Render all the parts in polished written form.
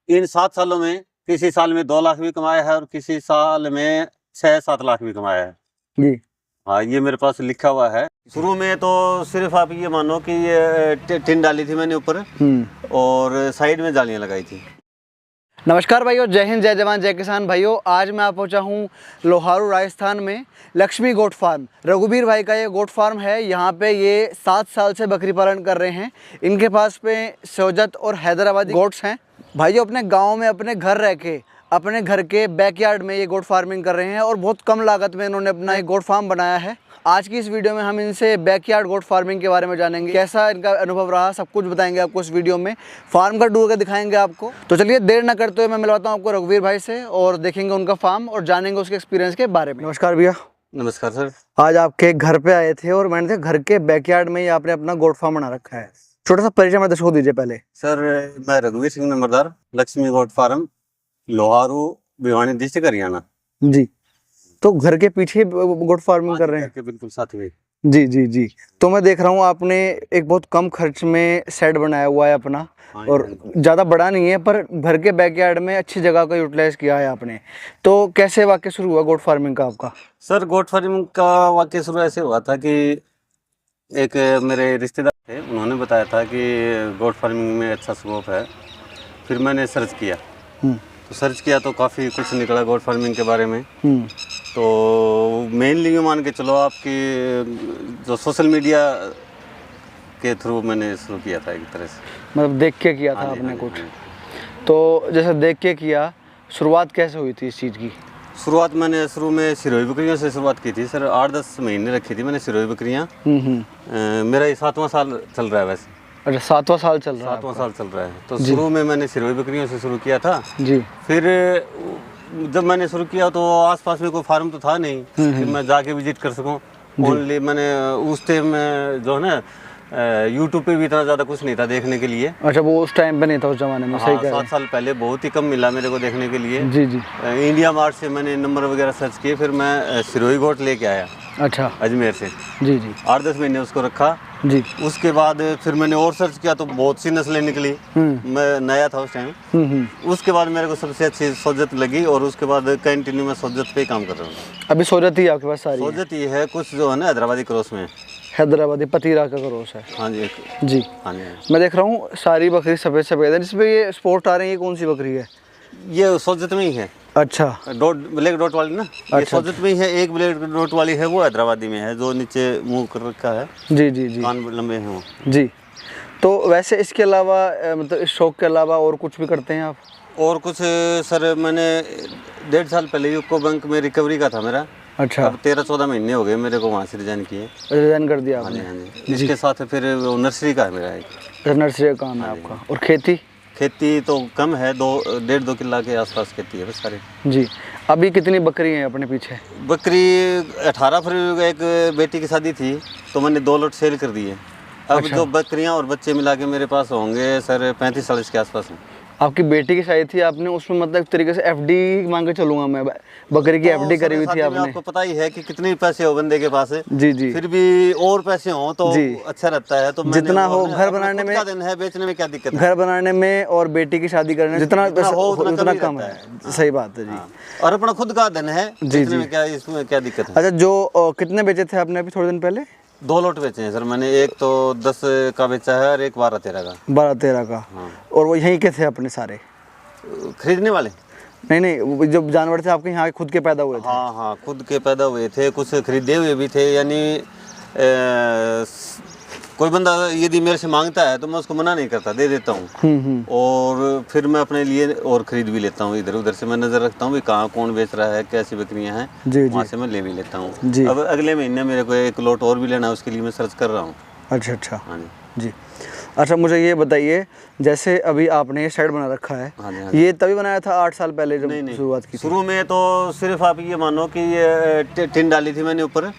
इन 7 सालों में किसी साल में 2 लाख भी कमाया है और किसी साल में 6-7 लाख भी कमाया है जी। हाँ, ये मेरे पास लिखा हुआ है। शुरू में तो सिर्फ आप ये मानो कि ये टिन डाली थी मैंने ऊपर और साइड में जालियां लगाई थी। नमस्कार भाइयों, जय हिंद, जय जवान, जय किसान। भाइयों आज मैं पहुंचा हूं लोहारू राजस्थान में लक्ष्मी गोट फार्म। रघुवीर भाई का ये गोट फार्म है। यहाँ पे ये 7 साल से बकरी पालन कर रहे हैं। इनके पास पे सोजत और हैदराबादी गोट्स हैं। भाइयों अपने गांव में अपने घर रह के अपने घर के बैकयार्ड में ये गोट फार्मिंग कर रहे हैं और बहुत कम लागत में इन्होंने अपना एक गोट फार्म बनाया है। आज की इस वीडियो में हम इनसे बैकयार्ड गोट फार्मिंग के बारे में जानेंगे, कैसा इनका अनुभव रहा, सब कुछ बताएंगे आपको इस वीडियो में। फार्म का टूर का दिखाएंगे आपको। तो चलिए देर ना करते हुए मैं मिलवाता हूँ आपको रघुवीर भाई से और देखेंगे उनका फार्म और जानेंगे उसके एक्सपीरियंस के बारे में। नमस्कार भैया। नमस्कार सर। आज आपके घर पे आए थे और मैंने देखा घर के बैकयार्ड में ही आपने अपना गोट फार्म बना रखा है। छोटा सा परिचय मैं दर्शकों को दीजिए पहले। सर मैं रघुवीर Singh Numberdar, Lakshmi goat farm, Loharu, Bhiwani district, Haryana ji. तो घर के पीछे गोट फार्मिंग कर रहे हैं? बिल्कुल साथ में। जी जी जी। तो मैं देख रहा हूँ आपने एक बहुत कम खर्च में शेड बनाया हुआ है अपना और ज़्यादा बड़ा नहीं है, पर घर के बैकयार्ड में अच्छी जगह को यूटिलाइज किया है आपने। तो कैसे वाकई शुरू हुआ गोट फार्मिंग का आपका? सर गोट फार्मिंग का वाकई शुरू ऐसे हुआ था कि एक मेरे रिश्तेदार थे, उन्होंने बताया था कि गोट फार्मिंग में अच्छा स्कोप है। फिर मैंने सर्च किया तो तो काफ़ी कुछ निकला गोट फार्मिंग के बारे में। तो मेनली ये मान के चलो आपकी जो सोशल मीडिया के थ्रू मैंने शुरू किया था एक तरह से। मतलब देख के किया था आपने कुछ? तो जैसे देख के किया, शुरुआत कैसे हुई थी इस चीज़ की? शुरुआत मैंने शुरू में सिरोही बकरियों से शुरुआत की थी सर। 8-10 महीने रखी थी मैंने सिरोही बकरियाँ। मेरा ये 7वां साल चल रहा है वैसे। अच्छा, 7वां साल चल रहा है? 7वां साल चल रहा है। तो शुरू में मैंने सिरोही बकरियों से शुरू किया था जी। फिर जब मैंने शुरू किया तो आसपास में कोई फार्म तो था नहीं कि मैं जाके विजिट कर सकूं। ओनली मैंने उस टाइम में जो है ना यूट्यूब पे भी इतना ज़्यादा कुछ नहीं था देखने के लिए। अच्छा, वो उस टाइम पे नहीं था उस जमाने में? सही कह रहे हैं। 7 साल पहले बहुत ही कम मिला मेरे को देखने के लिए जी जी। इंडिया मार्ट से मैंने नंबर वगैरह सर्च किए, फिर मैं सिरोही गोट लेके आया। अच्छा, अजमेर से। जी जी। 8-10 महीने उसको रखा जी। उसके बाद फिर मैंने और सर्च किया तो बहुत सी नस्लें निकली। मैं नया था उस टाइम। उसके बाद मेरे को सबसे अच्छी सोजत लगी और उसके बाद कंटिन्यू मैं सोजत पे ही काम कर रहा हूँ। अभी सोजत ही आपके पास सारी? सोजत ही है, कुछ जो है ना हैदराबादी क्रॉस में। हैदराबादी पतीरा का क्रॉस है? हाँ जी जी। हाँ जी। मैं देख रहा हूँ सारी बकरी सफेद सफेद है। जिसपे ये स्पॉट आ रहे हैं, ये कौन सी बकरी है? ये सोजत में ही है। अच्छा, ब्लैक डॉट वाली ना? ये सोजत में ही है। एक ब्लैक डॉट वाली है, वो हैदराबादी में है, जो नीचे मुंह कर रखा है। जी जी जी। कान लंबे हैं वो जी। तो वैसे इसके अलावा मतलब इस शौक के अलावा और कुछ भी करते हैं आप? और कुछ सर मैंने 1.5 साल पहले यूको बैंक में रिकवरी का था मेरा। अच्छा। अब 13-14 महीने हो गए मेरे को वहाँ से रिजाइन किए। रिजाइन कर दिया आपने? हाँ जी। इसके साथ फिर नर्सरी का है मेरा एक। नर्सरी का काम है आपका। और खेती? खेती तो कम है, 1.5-2 किला के आसपास खेती है बस सारी जी। अभी कितनी बकरी हैं अपने पीछे? बकरी 18 फरवरी को एक बेटी की शादी थी तो मैंने 2 लॉट सेल कर दिए। अब अच्छा। जो बकरियां और बच्चे मिला के मेरे पास होंगे सर 35-40 के आसपास हैं। आपकी बेटी की शादी थी, आपने उसमें मतलब एक तरीके से एफडी मांग के चलूंगा मैं, बकरी की एफडी करी हुई थी आपने? आपको पता ही है कि कितने पैसे हो बंदे के पास जी जी। फिर भी और पैसे हो तो अच्छा रहता है। तो जितना हो घर बनाने में, दिन है बेचने में क्या दिक्कत है? घर बनाने में और बेटी की शादी करने में जितना हो उतना कम है। सही बात है जी। और अपना खुद का दिन है बेचने में क्या, इसमें क्या दिक्कत है? अच्छा, जो कितने बेचे थे आपने अभी थोड़े दिन पहले? 2 लॉट बेचे हैं सर मैंने। एक तो 10 का बेचा है और एक 12-13 का। 12-13 का। और वो यहीं के थे अपने सारे खरीदने वाले? नहीं, जब जानवर थे आपके यहाँ खुद के पैदा हुए थे? हाँ हाँ, खुद के पैदा हुए थे, कुछ खरीदे हुए भी थे। यानी कोई बंदा यदि मेरे से मांगता है तो मैं उसको मना नहीं करता, दे देता हूँ। और फिर मैं अपने लिए और खरीद भी लेता हूँ। इधर उधर से मैं नज़र रखता हूँ भी कहाँ कौन बेच रहा है, कैसी बकरियाँ हैं, वहाँ से मैं ले भी लेता हूँ। अब अगले महीने मेरे को एक लॉट और भी लेना है, उसके लिए मैं सर्च कर रहा हूँ। अच्छा अच्छा। हाँ जी। अच्छा, मुझे ये बताइए, जैसे अभी आपने ये शेड बना रखा है, हाँ जी। ये तभी बनाया था 8 साल पहले जब शुरुआत की? शुरू में तो सिर्फ आप ये मानो कि ये टिन डाली थी मैंने ऊपर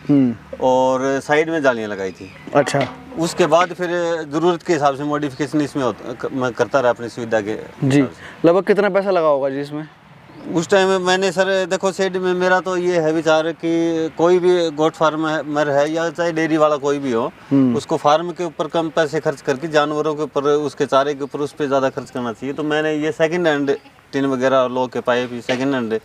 और साइड में जालियां लगाई थी। अच्छा। उसके बाद फिर ज़रूरत के हिसाब से मॉडिफिकेशन इसमें मैं करता रहा अपनी सुविधा के। जी। लगभग कितना पैसा लगा होगा जी इसमें? उस टाइम में मैंने सर देखो सेठ में मेरा तो ये है विचार कि कोई भी गोट फार्मर है या चाहे डेयरी वाला कोई भी हो, उसको फार्म के ऊपर कम पैसे खर्च करके जानवरों के ऊपर, उसके चारे के ऊपर, उस पर ज़्यादा खर्च करना चाहिए। तो मैंने ये सेकंड हैंड टिन वगैरह लो के पाए भी सेकंड हैंड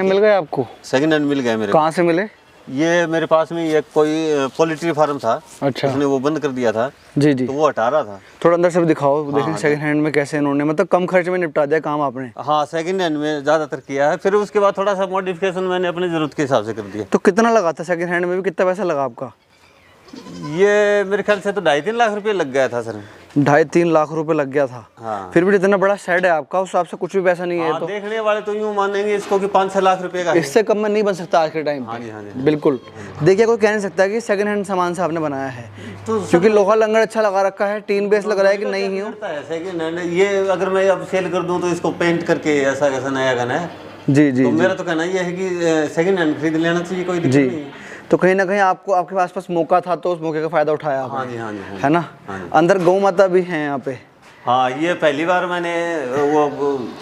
मिल गए आपको? सेकंड हैंड मिल गए मेरे। कहाँ से मिले? ये मेरे पास में ये कोई पोल्ट्री फार्म था, अच्छा, उसने वो बंद कर दिया था जी जी, तो वो हटा रहा था। थोड़ा अंदर से भी दिखाओ, देखें सेकंड हैंड में कैसे इन्होंने मतलब कम खर्च में निपटा दिया काम आपने। हाँ, सेकंड हैंड में ज़्यादातर किया है, फिर उसके बाद थोड़ा सा मॉडिफिकेशन मैंने अपनी ज़रूरत के हिसाब से कर दिया। तो कितना लगा था सेकंड हैंड में भी, कितना पैसा लगा आपका? ये मेरे ख्याल से तो 2.5-3 लाख रुपये लग गया था सर। 2.5-3 लाख रुपए लग गया था। हाँ। फिर भी इतना बड़ा शेड है आपका, उस हिसाब से कुछ भी पैसा नहीं है। हाँ, तो देखने वाले तो यूँ मानेंगे इसको कि 5-6 लाख रुपए का है। इससे कम में नहीं बन सकता आज के टाइम पे। हाँ जी, हाँ जी। बिल्कुल। देखिए, कोई कह नहीं सकता कि सेकंड हैंड सामान से आपने बनाया है, तो क्योंकि लोहा लंगर अच्छा लगा रखा है, टीन बेस लग रहा है कि नहीं ही हो। सेकंड हैंड ये अगर मैं अब सेल कर दूं तो इसको पेंट करके ऐसा कैसा नया गन है। जी जी, तो मेरा तो कहना ये है कि सेकंड हैंड खरीद लेना चाहिए, कोई दिक्कत नहीं है। तो कहीं ना कहीं आपको, आपके पास मौका था तो उस मौके का फायदा उठाया आपने। हाँ जी, हाँ जी, हाँ जी। है ना? हाँ जी। अंदर गौ माता भी हैं यहाँ पे। हाँ, ये पहली बार मैंने वो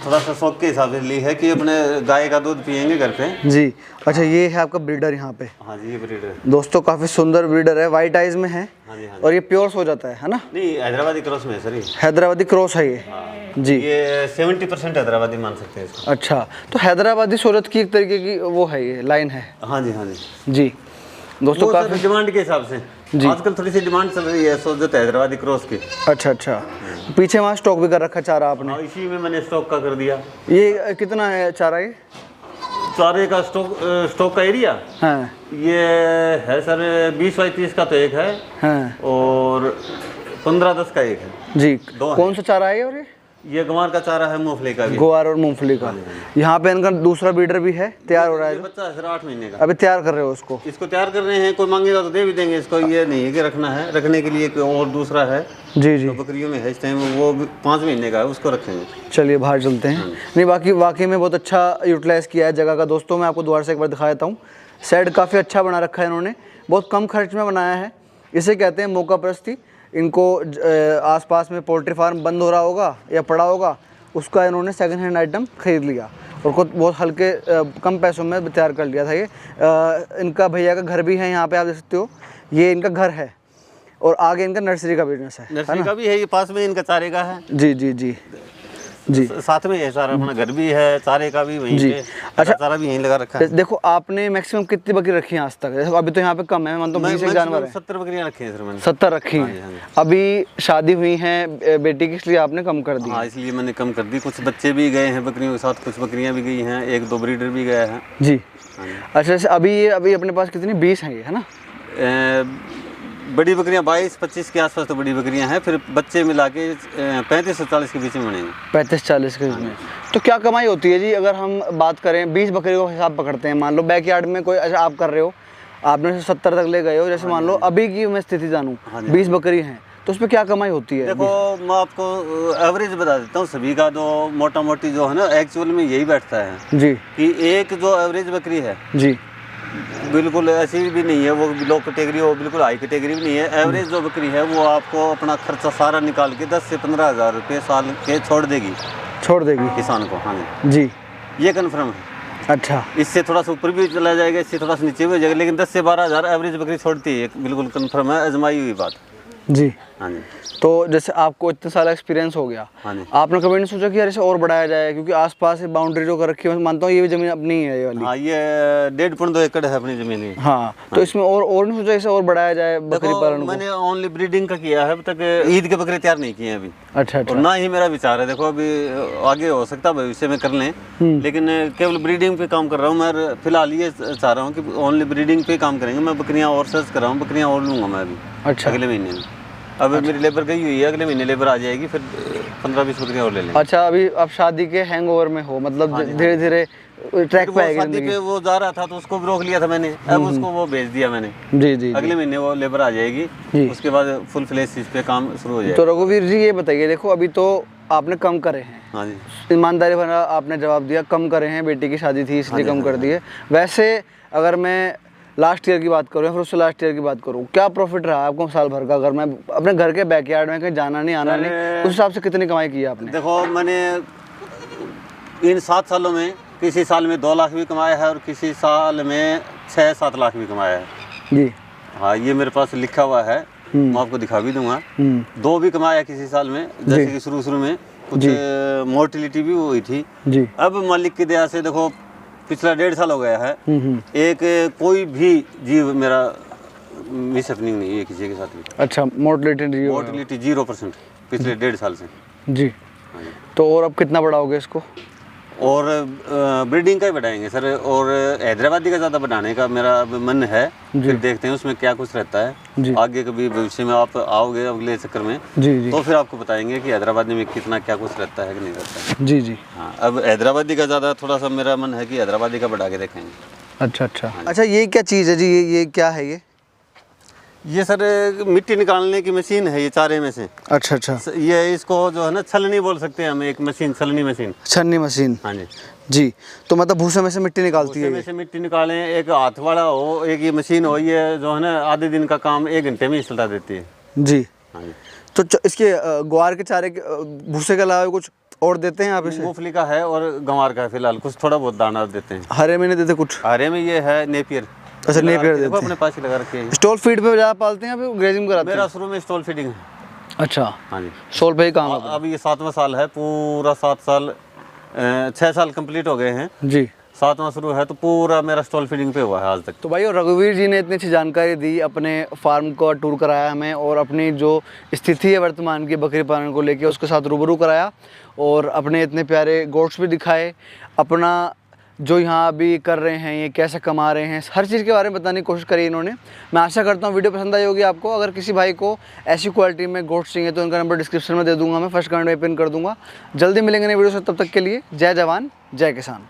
थोड़ा सा शौक के हिसाब से ली है कि अपने गाय का दूध पियेंगे घर पे। जी, अच्छा, ये है आपका ब्रीडर यहाँ पे। हाँ जी, ये ब्रीडर दोस्तों काफी सुंदर ब्रीडर है, वाइट आइज में है। हाँ जी, हाँ जी। और ये प्योर हो जाता है ना? नहीं, हैदराबादी क्रॉस में है सर ये। हैदराबादी क्रॉस है ये। जी, ये 70% हैदराबादी मान सकते हैं इसको। अच्छा, तो हैदराबादी सूरत की एक तरीके की वो है, ये लाइन है। हाँ जी, हाँ जी। जी दोस्तों, काफी डिमांड के हिसाब से आजकल थोड़ी सी डिमांड चल रही है सोजत हैदराबादी क्रॉस की। अच्छा अच्छा, पीछे वहाँ स्टॉक भी कर रखा चारा आपने? हाँ, इसी में मैंने स्टॉक का कर दिया। ये कितना है चारा ये? चारे का स्टॉक का एरिया हाँ, ये है सर 20-30 का तो एक है, हाँ, और 15-10 का एक है। जी, दो कौन सा चारा है? और ये गंवार का चारा है, मूंगफली का भी। ग्वार और मूंगफली का। यहाँ पे इनका दूसरा ब्रीडर भी है, तैयार हो रहा है। ये बच्चा है सर 8 महीने का। अभी तैयार कर रहे हो उसको? इसको तैयार कर रहे हैं, कोई मांगेगा तो दे भी देंगे इसको। ये नहीं है कि रखना है, रखने के लिए कोई और दूसरा है। जी जी, तो बकरियों में है इस टाइम, वो 5 महीने का है, उसको रखेंगे। चलिए बाहर चलते हैं। नहीं, बाकी वाकई में बहुत अच्छा यूटिलाइज़ किया है जगह का। दोस्तों, मैं आपको दोबारा से एक बार दिखा देता हूँ। शेड काफ़ी अच्छा बना रखा है इन्होंने, बहुत कम खर्च में बनाया है। इसे कहते हैं मौका परस्ती। इनको आसपास में पोल्ट्री फार्म बंद हो रहा होगा या पड़ा होगा, उसका इन्होंने सेकंड हैंड आइटम खरीद लिया और खुद बहुत हल्के कम पैसों में तैयार कर लिया था। ये इनका भैया का घर भी है यहाँ पे, आप देख सकते हो। ये इनका घर है और आगे इनका नर्सरी का बिजनेस है। नर्सरी का भी है, ये पास में इनका चारे का है। जी जी जी जी, साथ में है सारा, अपना घर भी है, चारे का भी वहीं पे। अच्छा, चारा भी यहीं लगा रखा है। देखो, आपने मैक्सिमम कितनी बकरी रखी है आज तक? देखो, अभी तो यहाँ पे कम है, मान तो 20 जानवर है। 70 बकरियां रखी हैं सर मैंने। 70 रखी हैं। अभी शादी हुई है बेटी की, इसलिए आपने कम कर दी? हाँ, इसलिए मैंने कम कर दी। कुछ बच्चे भी गए हैं बकरियों के साथ, कुछ बकरियां भी गई हैं, 1-2 ब्रीडर भी गया है। जी, अच्छा, अभी अपने पास कितनी 20 हैं ये, है ना? बड़ी बकरियां 22-25 के आसपास तो बड़ी बकरियां हैं, फिर बच्चे मिला के 35 से 40 के बीच में बनेंगे। 35-40 के बीच में। तो क्या कमाई होती है जी, अगर हम बात करें 20 बकरियों का हिसाब पकड़ते हैं? मान लो बैकयार्ड में कोई, अच्छा आप कर रहे हो, आपने 70 तक ले गए हो, जैसे मान लो अभी की मैं स्थिति जानूँ, 20 बकरी हैं, तो उस पर क्या कमाई होती है? देखो, मैं आपको एवरेज बता देता हूँ सभी का, जो मोटा मोटी जो है ना, एक्चुअल में यही बैठता है जी, कि एक जो एवरेज बकरी है जी, बिल्कुल ऐसी भी नहीं है वो लो कैटेगरी हो, बिल्कुल हाई कैटेगरी भी नहीं है। एवरेज जो बकरी है वो आपको अपना खर्चा सारा निकाल के 10 से 15 हज़ार रुपये साल के छोड़ देगी किसान को। हाँ जी, ये कन्फर्म है। अच्छा, इससे थोड़ा सा ऊपर भी चला जाएगा, इससे थोड़ा सा नीचे भी हो जाएगा, लेकिन 10 से 12 हज़ार एवरेज बकरी छोड़ती है, बिल्कुल कन्फर्म है, आजमाई हुई बात। जी, हाँ जी। तो जैसे आपको इतने साल एक्सपीरियंस हो गया, हाँ जी। आपने कभी नहीं सोचा कि यार इसे और बढ़ाया जाए? क्योंकि आसपास से बाउंड्री जो कर रखी है, मैं मानता हूँ ये भी ज़मीन अपनी ही है ये वाली। हाँ, ये 1.5-2 एकड़ है अपनी ज़मीन में। हाँ, तो इसमें और नहीं सोचा इसे और बढ़ाया जाए बकरी पालन को? मैंने ओनली ब्रीडिंग का किया है, अब तक ईद के बकरे तैयार नहीं किए हैं अभी। अच्छा और अच्छा, ना ही मेरा विचार है। देखो, अभी आगे हो सकता है भविष्य में कर लें, लेकिन केवल ब्रीडिंग पे काम कर रहा हूँ मैं फिलहाल। ये चाह रहा हूँ कि ओनली ब्रीडिंग पे काम करेंगे। मैं बकरियाँ और सर्च कर रहा हूँ, बकरियाँ और लूँगा मैं अभी। अच्छा, अगले महीने में। अब मेरी लेबर गई हुई है, अगले महीने लेबर आ जाएगी, फिर 15-20 बकरियाँ और ले लेंगे। अच्छा, अभी आप शादी के हैंगओवर में हो, मतलब धीरे धीरे ट्रैक पे आएगी शादी पे वो जा रहा था तो उसको भी रोक लिया था मैंने, अब उसको वो भेज दिया मैंने। जी जी, अगले महीने वो लेबर आ जाएगी, उसके बाद फुल फ्लेश इस पे काम शुरू हो जाएगा। तो रघुवीर जी, ये बताइए, देखो अभी तो आपने कम करे हैं। हाँ जी, ईमानदारी भरा आपने जवाब दिया, कम करे हैं, बेटी की शादी थी इसलिए कम कर दिए। वैसे अगर मैं लास्ट ईयर की बात करूँ या फिर उससे लास्ट ईयर की बात करूँ, क्या प्रॉफिट रहा आपको साल भर का? अगर मैं अपने घर के बैकयार्ड में कहीं जाना नहीं आना नहीं, उस हिसाब से कितनी कमाई की है आपने? देखो, मैंने इन 7 सालों में किसी साल में 2 लाख भी कमाया है और किसी साल में 6-7 लाख भी कमाया है। जी। हाँ, ये मेरे पास लिखा हुआ है, मैं आपको दिखा भी दूंगा। 2 भी कमाया किसी साल में, जैसे कि शुरू में कुछ मोर्टिलिटी भी हुई थी। जी। अब मालिक की दया से देखो पिछला 1.5 साल हो गया है, एक कोई भी जीव मेरा मिस हैपनिंग नहीं है किसी के साथ भी। अच्छा, मोर्टिलिटी 0% पिछले 1.5 साल से। जी। हाँ जी। तो और अब कितना बढ़ाओगे इसको? और ब्रीडिंग का ही बढ़ाएंगे सर, और हैदराबादी का ज़्यादा बढ़ाने का मेरा अब मन है। फिर देखते हैं उसमें क्या कुछ रहता है। आगे कभी भविष्य में आप आओगे अगले चक्कर में, जी। तो फिर आपको बताएंगे कि हैदराबादी में कितना क्या कुछ रहता है कि नहीं रहता है। जी जी। हाँ, अब हैदराबादी का ज़्यादा थोड़ा सा मेरा मन है कि हैदराबादी का बढ़ा के देखेंगे। अच्छा अच्छा। अच्छा, ये क्या चीज़ है जी? ये क्या है ये सर मिट्टी निकालने की मशीन है, ये चारे में से। अच्छा अच्छा। ये इसको जो है ना छलनी बोल सकते हैं हम, एक मशीन, छलनी मशीन। छन्नी मशीन। हाँ जी। जी। तो मतलब भूसे में से मिट्टी निकालती है? भूसे में से मिट्टी निकालें, एक हाथ वाला हो, एक ये मशीन हो, ये जो है ना आधे दिन का काम 1 घंटे में ही चलता देती है। जी। हाँ जी। तो इसके ग्वार के चारे के भूसे के अलावा कुछ और देते हैं आप इसे? मूंगफली का है और गंवार का है, फिलहाल कुछ थोड़ा बहुत दाना देते हैं। हरे में नहीं देते कुछ? हरे में ये है नेपियर। अच्छा, नेपियर देते हैं। अपने पास ही लगा रखे हैं। स्टॉल फीड पे ज़्यादा पालते हैं, अभी ग्रेजिंग कराते हैं? मेरा शुरू में स्टॉल फीडिंग है। अच्छा। हाँ जी। स्टॉल पे ही काम है? अब ये 7वां साल है, पूरा 7 साल 6 साल कंप्लीट हो गए हैं जी। 7वां शुरू है, तो पूरा मेरा स्टॉल फीडिंग पे हुआ है आज तक। तो भाई, और रघुवीर जी ने इतनी अच्छी जानकारी दी, अपने फार्म का टूर कराया हमें और अपनी जो स्थिति है वर्तमान की बकरी पालन को लेके उसके साथ रूबरू कराया, और अपने इतने प्यारे गोट्स भी दिखाए, अपना जो यहाँ अभी कर रहे हैं ये कैसे कमा रहे हैं, हर चीज़ के बारे में बताने की कोशिश करी इन्होंने। मैं आशा करता हूँ वीडियो पसंद आई होगी आपको। अगर किसी भाई को ऐसी क्वालिटी में गोट्स चाहिए तो इनका नंबर डिस्क्रिप्शन में दे दूँगा, मैं फर्स्ट कमेंट में पिन कर दूँगा। जल्दी मिलेंगे नई वीडियो से, तब तक के लिए जय जवान जय किसान।